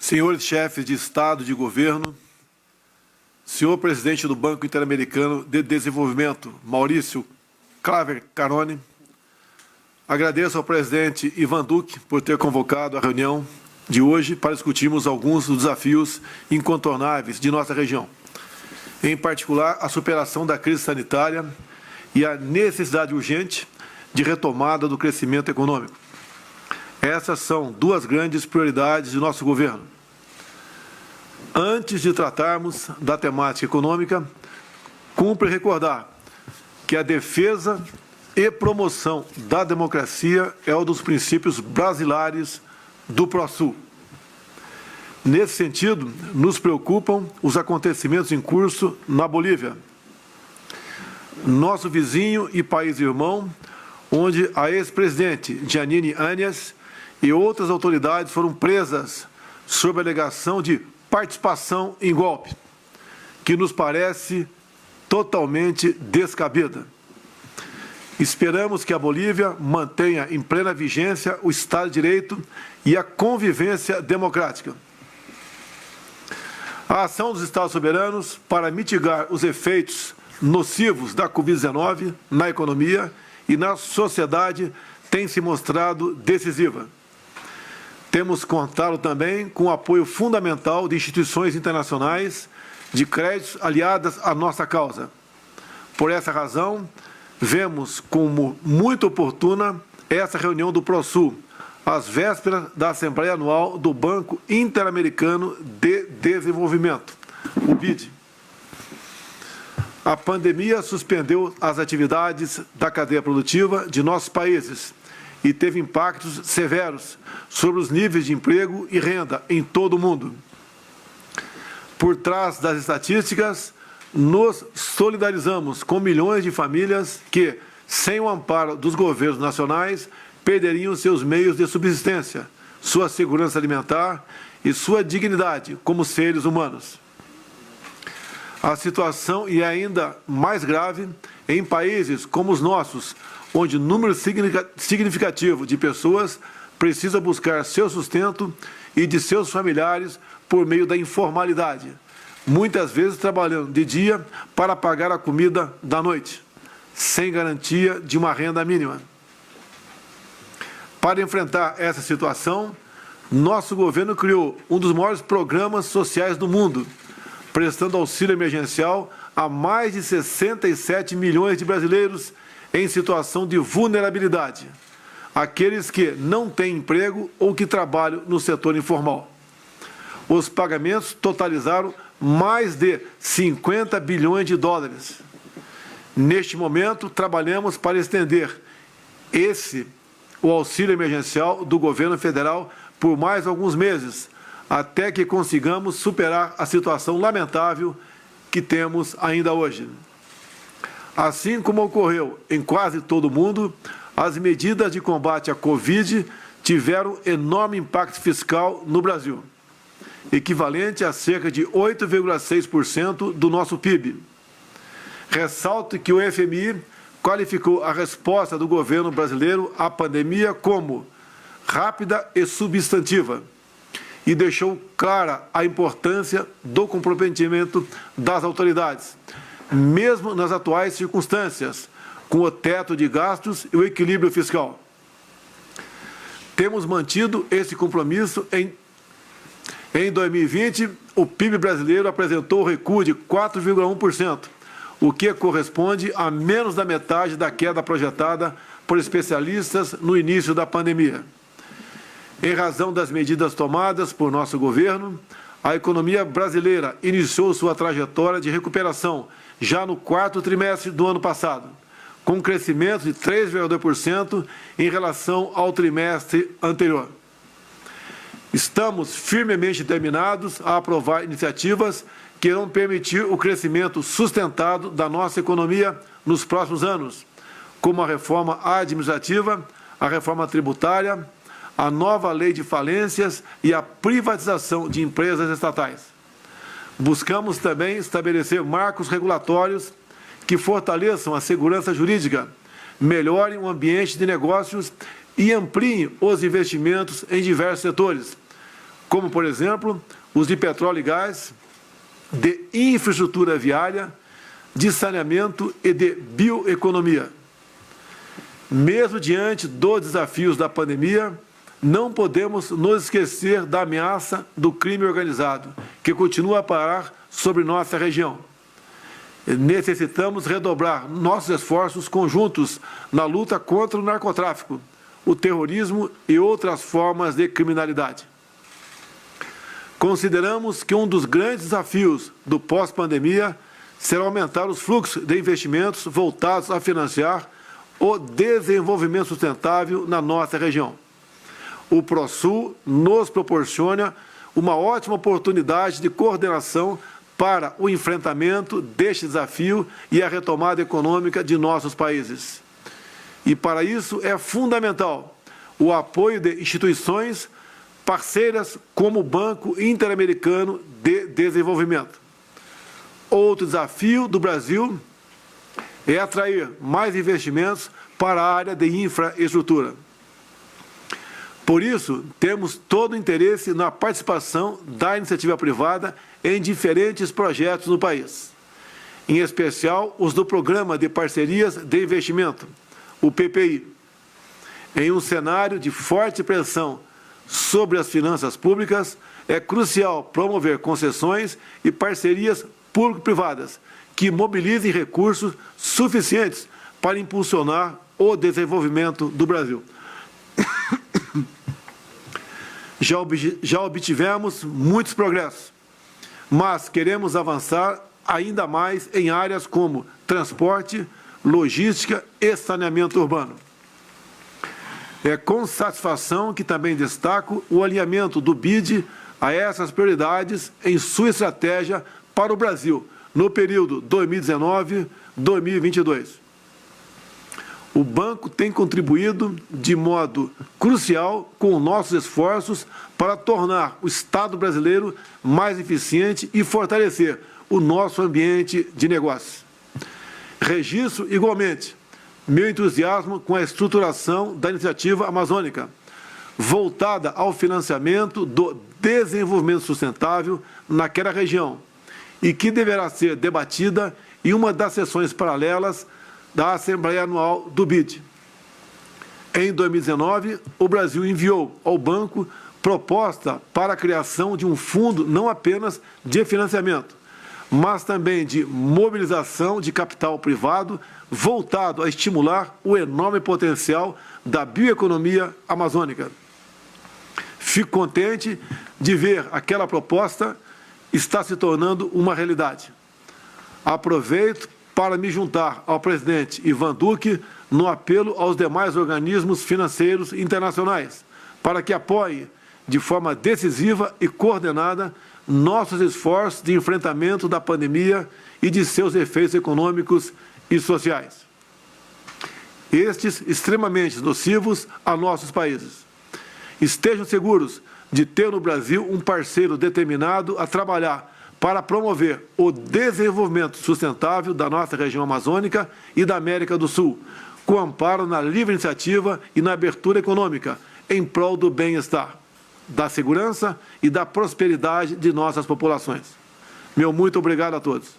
senhores chefes de Estado e de Governo, senhor presidente do Banco Interamericano de Desenvolvimento, Maurício Claver Carone, agradeço ao presidente Ivan Duque por ter convocado a reunião de hoje para discutirmos alguns dos desafios incontornáveis de nossa região, em particular a superação da crise sanitária e a necessidade urgente de retomada do crescimento econômico. Essas são duas grandes prioridades de nosso governo. Antes de tratarmos da temática econômica, cumpre recordar que a defesa e promoção da democracia é um dos princípios basilares do ProSul. Nesse sentido, nos preocupam os acontecimentos em curso na Bolívia, nosso vizinho e país irmão, onde a ex-presidente Jeanine Áñez e outras autoridades foram presas sob a alegação de participação em golpe, que nos parece totalmente descabida. Esperamos que a Bolívia mantenha em plena vigência o Estado de Direito e a convivência democrática. A ação dos Estados soberanos para mitigar os efeitos nocivos da Covid-19 na economia e na sociedade tem se mostrado decisiva. Temos contado também com o apoio fundamental de instituições internacionais de créditos aliadas à nossa causa. Por essa razão, vemos como muito oportuna essa reunião do ProSul, às vésperas da Assembleia Anual do Banco Interamericano de Desenvolvimento, o BID. A pandemia suspendeu as atividades da cadeia produtiva de nossos países e teve impactos severos sobre os níveis de emprego e renda em todo o mundo. Por trás das estatísticas, nos solidarizamos com milhões de famílias que, sem o amparo dos governos nacionais, perderiam seus meios de subsistência, sua segurança alimentar e sua dignidade como seres humanos. A situação é ainda mais grave em países como os nossos, onde número significativo de pessoas precisa buscar seu sustento e de seus familiares por meio da informalidade, muitas vezes trabalhando de dia para pagar a comida da noite, sem garantia de uma renda mínima. Para enfrentar essa situação, nosso governo criou um dos maiores programas sociais do mundo, prestando auxílio emergencial a mais de 67 milhões de brasileiros em situação de vulnerabilidade, aqueles que não têm emprego ou que trabalham no setor informal. Os pagamentos totalizaram mais de 50 bilhões de dólares. Neste momento, trabalhamos para estender o auxílio emergencial do governo federal por mais alguns meses, até que consigamos superar a situação lamentável que temos ainda hoje. Assim como ocorreu em quase todo o mundo, as medidas de combate à Covid tiveram enorme impacto fiscal no Brasil, equivalente a cerca de 8,6% do nosso PIB. Ressalto que o FMI qualificou a resposta do governo brasileiro à pandemia como rápida e substantiva e deixou clara a importância do comprometimento das autoridades, mesmo nas atuais circunstâncias, com o teto de gastos e o equilíbrio fiscal. Temos mantido esse compromisso. Em 2020, o PIB brasileiro apresentou recuo de 4,1%, o que corresponde a menos da metade da queda projetada por especialistas no início da pandemia. Em razão das medidas tomadas por nosso governo, a economia brasileira iniciou sua trajetória de recuperação já no quarto trimestre do ano passado, com um crescimento de 3,2% em relação ao trimestre anterior. Estamos firmemente determinados a aprovar iniciativas que irão permitir o crescimento sustentado da nossa economia nos próximos anos, como a reforma administrativa, a reforma tributária, a nova lei de falências e a privatização de empresas estatais. Buscamos também estabelecer marcos regulatórios que fortaleçam a segurança jurídica, melhorem o ambiente de negócios e ampliem os investimentos em diversos setores, como, por exemplo, os de petróleo e gás, de infraestrutura viária, de saneamento e de bioeconomia. Mesmo diante dos desafios da pandemia, não podemos nos esquecer da ameaça do crime organizado, que continua a parar sobre nossa região. Necessitamos redobrar nossos esforços conjuntos na luta contra o narcotráfico, o terrorismo e outras formas de criminalidade. Consideramos que um dos grandes desafios do pós-pandemia será aumentar os fluxos de investimentos voltados a financiar o desenvolvimento sustentável na nossa região. O ProSul nos proporciona uma ótima oportunidade de coordenação para o enfrentamento deste desafio e a retomada econômica de nossos países. E para isso é fundamental o apoio de instituições parceiras como o Banco Interamericano de Desenvolvimento. Outro desafio do Brasil é atrair mais investimentos para a área de infraestrutura. Por isso, temos todo o interesse na participação da iniciativa privada em diferentes projetos no país, em especial os do Programa de Parcerias de Investimento, o PPI. Em um cenário de forte pressão sobre as finanças públicas, é crucial promover concessões e parcerias público-privadas que mobilizem recursos suficientes para impulsionar o desenvolvimento do Brasil. Já obtivemos muitos progressos, mas queremos avançar ainda mais em áreas como transporte, logística e saneamento urbano. É com satisfação que também destaco o alinhamento do BID a essas prioridades em sua estratégia para o Brasil no período 2019-2022. O banco tem contribuído de modo crucial com nossos esforços para tornar o Estado brasileiro mais eficiente e fortalecer o nosso ambiente de negócios. Registro igualmente meu entusiasmo com a estruturação da iniciativa amazônica, voltada ao financiamento do desenvolvimento sustentável naquela região, e que deverá ser debatida em uma das sessões paralelas da Assembleia Anual do BID. Em 2019, o Brasil enviou ao banco proposta para a criação de um fundo não apenas de financiamento, mas também de mobilização de capital privado voltado a estimular o enorme potencial da bioeconomia amazônica. Fico contente de ver aquela proposta está se tornando uma realidade. Aproveito para me juntar ao presidente Ivan Duque no apelo aos demais organismos financeiros internacionais para que apoiem de forma decisiva e coordenada nossos esforços de enfrentamento da pandemia e de seus efeitos econômicos e sociais, estes extremamente nocivos a nossos países. Estejam seguros de ter no Brasil um parceiro determinado a trabalhar para promover o desenvolvimento sustentável da nossa região amazônica e da América do Sul, com amparo na livre iniciativa e na abertura econômica, em prol do bem-estar, da segurança e da prosperidade de nossas populações. Meu muito obrigado a todos.